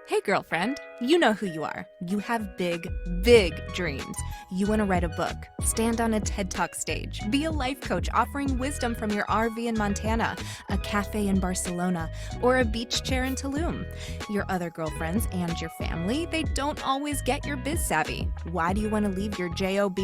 Hey, girlfriend, you know who you are. You have big, big dreams. You want to write a book, stand on a TED Talk stage, be a life coach offering wisdom from your RV in Montana, a cafe in Barcelona, or a beach chair in Tulum. Your other girlfriends and your family, they don't always get your biz savvy. Why do you want to leave your JOB?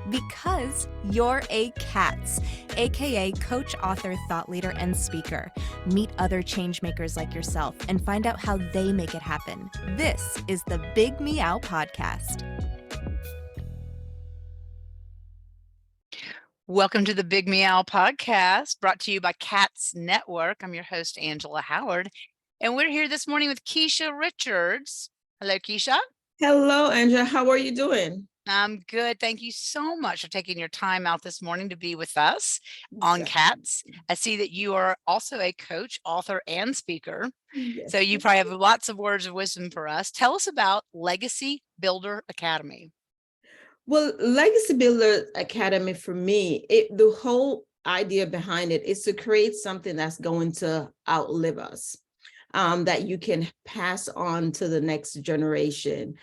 Because you're a C.A.T.S, aka coach, author, thought leader, and speaker. Meet other change makers like yourself and find out how they make it happen. This is the Big Meow podcast. Welcome to the Big Meow podcast, brought to you by C.A.T.S Network. I'm your host, Angela Howard, and we're here this morning with Keisha Richards. Hello, Keisha. Hello, Angela. How are you doing? I'm good. Thank you so much for taking your time out this morning to be with us on C.A.T.S. I see that you are also a coach, author, and speaker. Yes. So you probably have lots of words of wisdom for us. Tell us about Legacy Builder Academy. Well, Legacy Builder Academy for me, the whole idea behind it is to create something that's going to outlive us, that you can pass on to the next generation.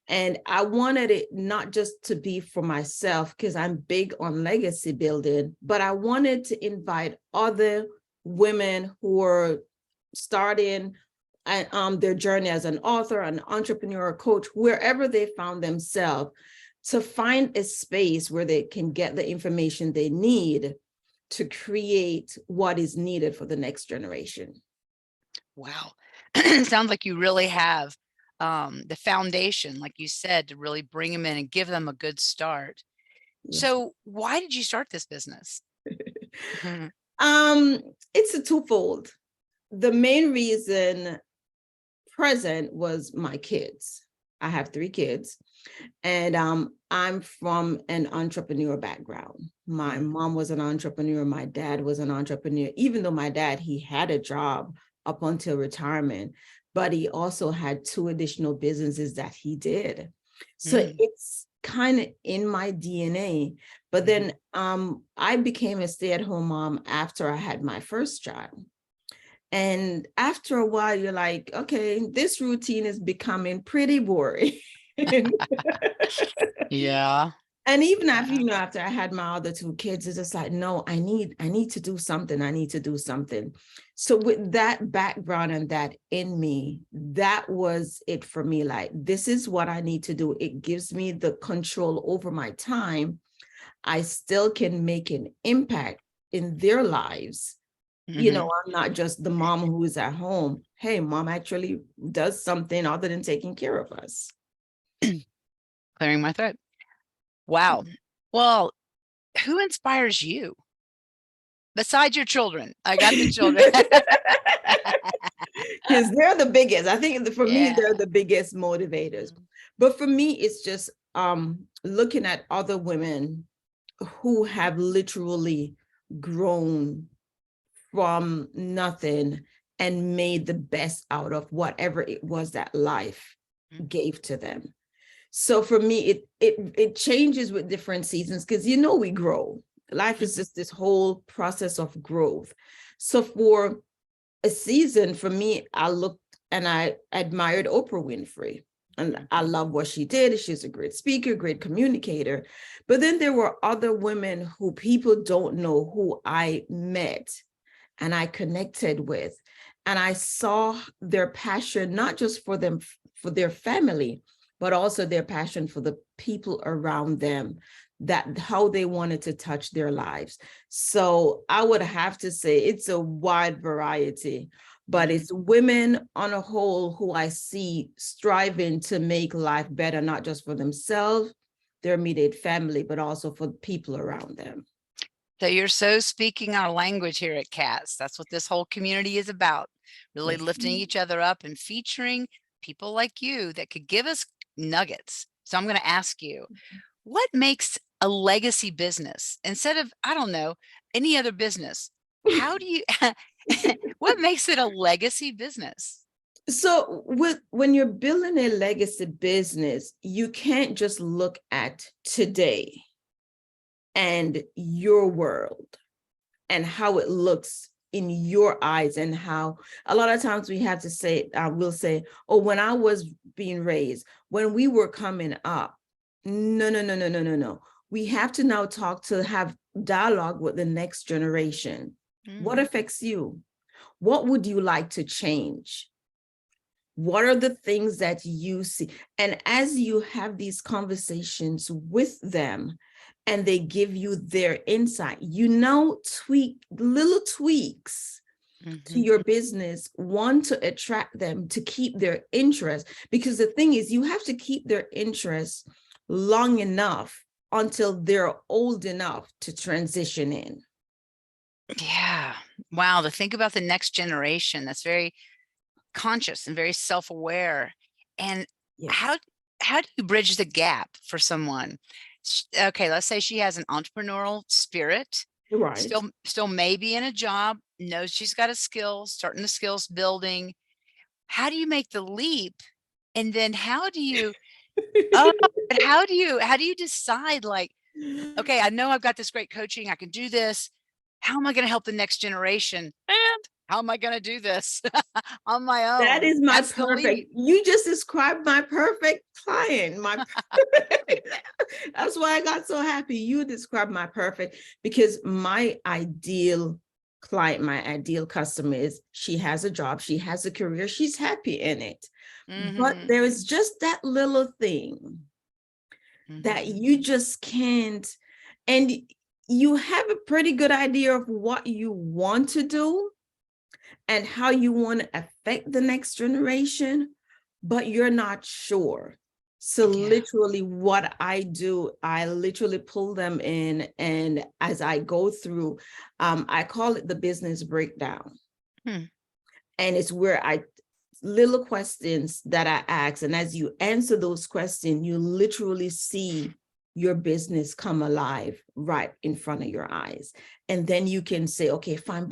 And I wanted it not just to be for myself, because I'm big on legacy building, but I wanted to invite other women who are starting their journey as an author, an entrepreneurial coach, wherever they found themselves, to find a space where they can get the information they need to create what is needed for the next generation. Wow. Sounds like you really have the foundation, like you said, to really bring them in and give them a good start. Yes. So why did you start this business? It's a twofold. The main reason present was my kids. I have 3 kids, and I'm from an entrepreneur background. My mom was an entrepreneur. My dad was an entrepreneur, even though my dad, he had a job up until retirement, but he also had 2 additional businesses that he did. So it's kind of in my DNA. But then I became a stay-at-home mom after I had my first child. And after a while, you're like, okay, this routine is becoming pretty boring. Yeah. And even after I had my other 2 kids, it's just like, no, I need to do something. I need to do something. So with that background and that in me, that was it for me. Like, this is what I need to do. It gives me the control over my time. I still can make an impact in their lives. You know, I'm not just the mom who is at home. Hey, mom actually does something other than taking care of us. Clearing my throat. Wow. Well, who inspires you? Besides your children. I got the children. Because they're the biggest. I think for me, they're the biggest motivators. But for me, it's just looking at other women who have literally grown from nothing and made the best out of whatever it was that life gave to them. So for me, it changes with different seasons, because we grow. Life is just this whole process of growth. So for a season, for me, I looked and I admired Oprah Winfrey. And I love what she did. She's a great speaker, great communicator. But then there were other women who people don't know, who I met and I connected with, and I saw their passion, not just for them, for their family, but also their passion for the people around them, that how they wanted to touch their lives. So I would have to say it's a wide variety, but it's women on a whole who I see striving to make life better, not just for themselves, their immediate family, but also for people around them. So you're so speaking our language here at C.A.T.S. That's what this whole community is about, really lifting each other up and featuring people like you that could give us nuggets. So I'm going to ask you, what makes a legacy business instead of, I don't know, any other business? How do you, what makes it a legacy business? So when you're building a legacy business, you can't just look at today and your world and how it looks in your eyes, and how a lot of times we have to say, we'll say, oh, when I was being raised, when we were coming up. No. We have to now have dialogue with the next generation. What affects you? What would you like to change? What are the things that you see? And as you have these conversations with them and they give you their insight, you now tweak little tweaks to your business, one, to attract them, to keep their interest. Because the thing is, you have to keep their interest long enough until they're old enough to transition in. Yeah. Wow. To think about the next generation, that's very conscious and very self-aware. And Yes. how do you bridge the gap for someone? Okay, let's say she has an entrepreneurial spirit, Right. still maybe in a job, knows she's got a skill, starting the skills building. How do you make the leap? And then how do you but how do you decide, like, okay, I know I've got this great coaching, I can do this. How am I going to help the next generation? And how am I going to do this on my own? That is my That's perfect. You just described my perfect client. That's why I got so happy. You described my perfect, because my ideal client, my ideal customer is, she has a job, she has a career, she's happy in it. But there is just that little thing that you just can't, and you have a pretty good idea of what you want to do and how you want to affect the next generation, but you're not sure. So literally what I do, I literally pull them in, and as I go through, I call it the business breakdown. And it's where little questions that I ask, and as you answer those questions, you literally see your business come alive right in front of your eyes. And then you can say, okay, fine,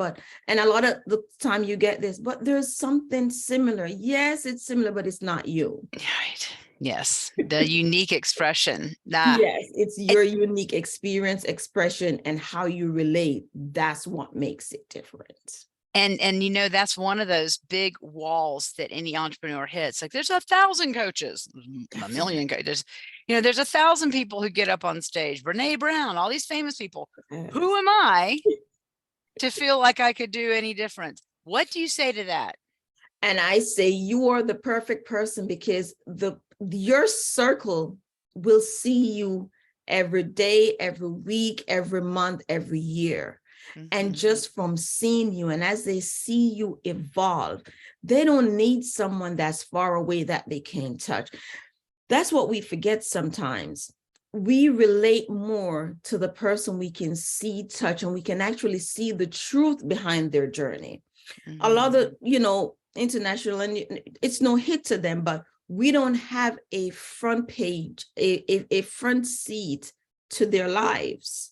and a lot of the time you get this, but there's something similar. Yes, it's similar, but it's not you. Right. Yes. The unique expression. Yes, it's your unique experience, expression, and how you relate. That's what makes it different. And you know, that's one of those big walls that any entrepreneur hits. Like, there's 1,000 coaches, a million coaches. You know, there's 1,000 people who get up on stage. Brene Brown, all these famous people. Yes. Who am I to feel like I could do any different? What do you say to that? And I say, you are the perfect person, because your circle will see you every day, every week, every month, every year. And just from seeing you, and as they see you evolve, they don't need someone that's far away that they can't touch. That's what we forget sometimes. We relate more to the person we can see, touch, and we can actually see the truth behind their journey. A lot of, international, and it's no hit to them, but we don't have a front page, a front seat to their lives.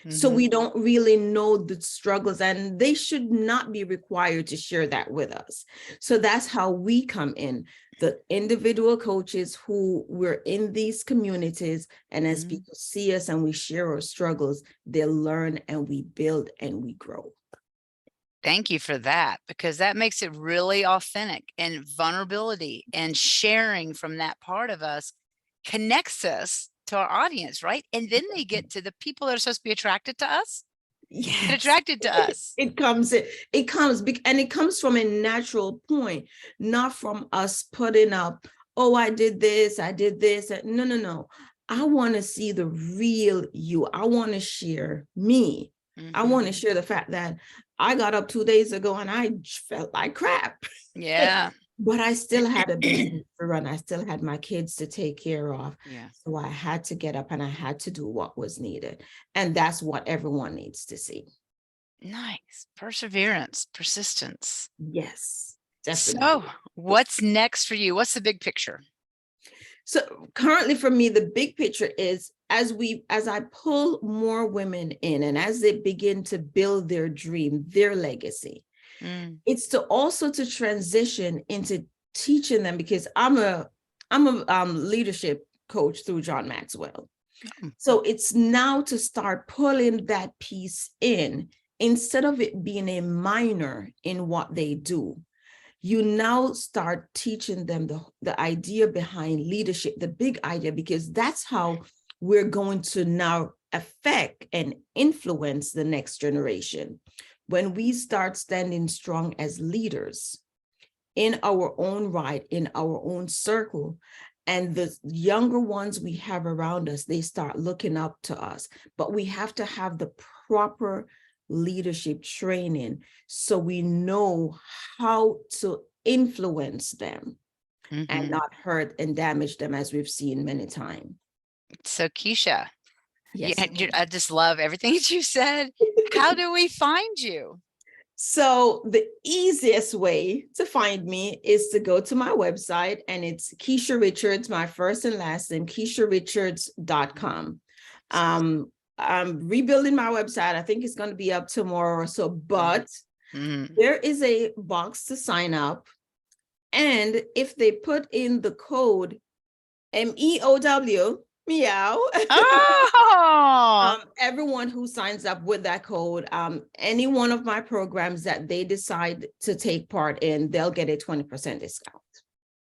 So we don't really know the struggles, and they should not be required to share that with us. So that's how we come in, the individual coaches who we're in these communities, and as people see us and we share our struggles, they learn and we build and we grow. Thank you for that, because that makes it really authentic, and vulnerability and sharing from that part of us connects us to our audience, right? And then they get to the people that are supposed to be attracted to us. Yes. Get attracted to us. It comes, and it comes from a natural point, not from us putting up, oh, I did this. No. I want to see the real you. I want to share me. I want to share the fact that I got up 2 days ago and I felt like crap. Yeah. But I still had a business to run. I still had my kids to take care of. Yeah. So I had to get up and I had to do what was needed. And that's what everyone needs to see. Nice. Perseverance, persistence. Yes, definitely. So what's next for you? What's the big picture? So currently for me, the big picture is, as I pull more women in, and as they begin to build their dream, their legacy, it's to transition into teaching them, because I'm a leadership coach through John Maxwell. So it's now to start pulling that piece in instead of it being a minor in what they do, you now start teaching them the idea behind leadership, the big idea, because that's how we're going to now affect and influence the next generation. When we start standing strong as leaders in our own right, in our own circle, and the younger ones we have around us, they start looking up to us. But we have to have the proper leadership training so we know how to influence them and not hurt and damage them, as we've seen many times. So Keisha, yes, I just love everything that you said. How do we find you? So the easiest way to find me is to go to my website, and it's Keisha Richards, my first and last name, KeishaRichards.com. I'm rebuilding my website. I think it's going to be up tomorrow or so, but there is a box to sign up. And if they put in the code MEOW, meow, everyone who signs up with that code, any one of my programs that they decide to take part in, they'll get a 20% discount.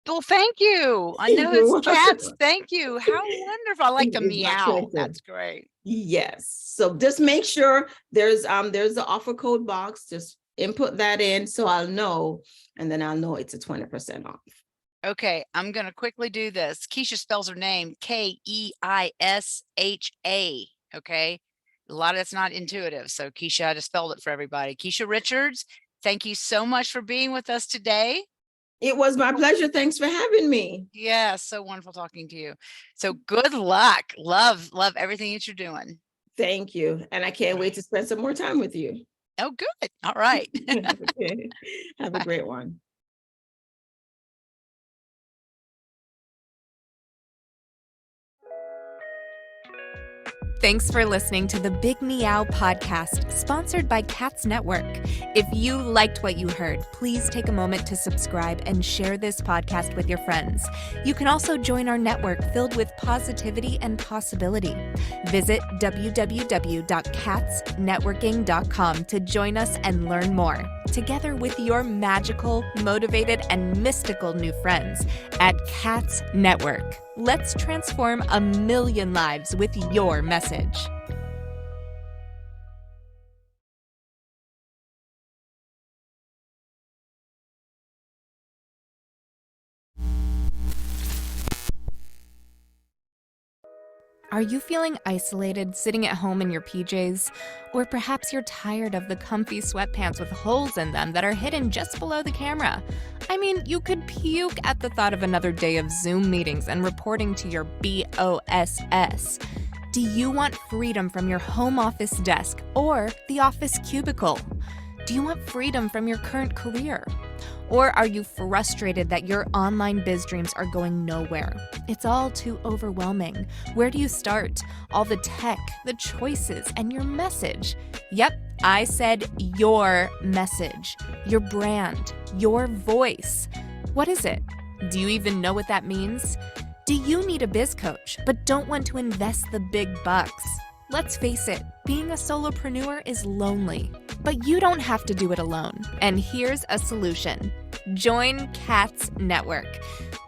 Well, thank you. I know it's cats. Thank you. How wonderful. I like the meow. That's great. Yes. So just make sure there's the offer code box. Just input that in so I'll know, and then I'll know it's a 20% off. Okay, I'm going to quickly do this. Keisha spells her name Keisha. Okay. A lot of that's not intuitive. So Keisha, I just spelled it for everybody. Keisha Richards, thank you so much for being with us today. It was my pleasure. Thanks for having me. Yeah, so wonderful talking to you. So good luck. Love everything that you're doing. Thank you. And I can't wait to spend some more time with you. Oh, good. All right. Okay. Have a great one. Thanks for listening to the Big Meow podcast, sponsored by C.A.T.S Network. If you liked what you heard, please take a moment to subscribe and share this podcast with your friends. You can also join our network filled with positivity and possibility. Visit www.catsnetworking.com to join us and learn more, together with your magical, motivated, and mystical new friends at C.A.T.S Network. Let's transform 1 million lives with your message. Are you feeling isolated, sitting at home in your PJs? Or perhaps you're tired of the comfy sweatpants with holes in them that are hidden just below the camera? I mean, you could puke at the thought of another day of Zoom meetings and reporting to your BOSS. Do you want freedom from your home office desk or the office cubicle? Do you want freedom from your current career? Or are you frustrated that your online biz dreams are going nowhere? It's all too overwhelming. Where do you start? All the tech, the choices, and your message. Yep, I said your message, your brand, your voice. What is it? Do you even know what that means? Do you need a biz coach but don't want to invest the big bucks? Let's face it, being a solopreneur is lonely, but you don't have to do it alone. And here's a solution. Join C.A.T.S Network.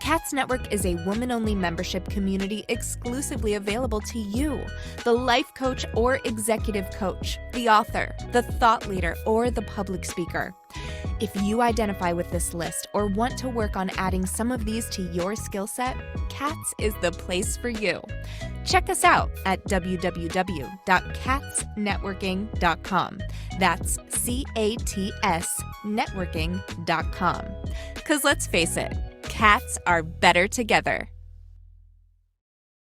C.A.T.S Network is a woman-only membership community exclusively available to you, the life coach or executive coach, the author, the thought leader, or the public speaker. If you identify with this list or want to work on adding some of these to your skill set, C.A.T.S is the place for you. Check us out at www.catsnetworking.com. That's C.A.T.S networking.com. Because let's face it, cats are better together.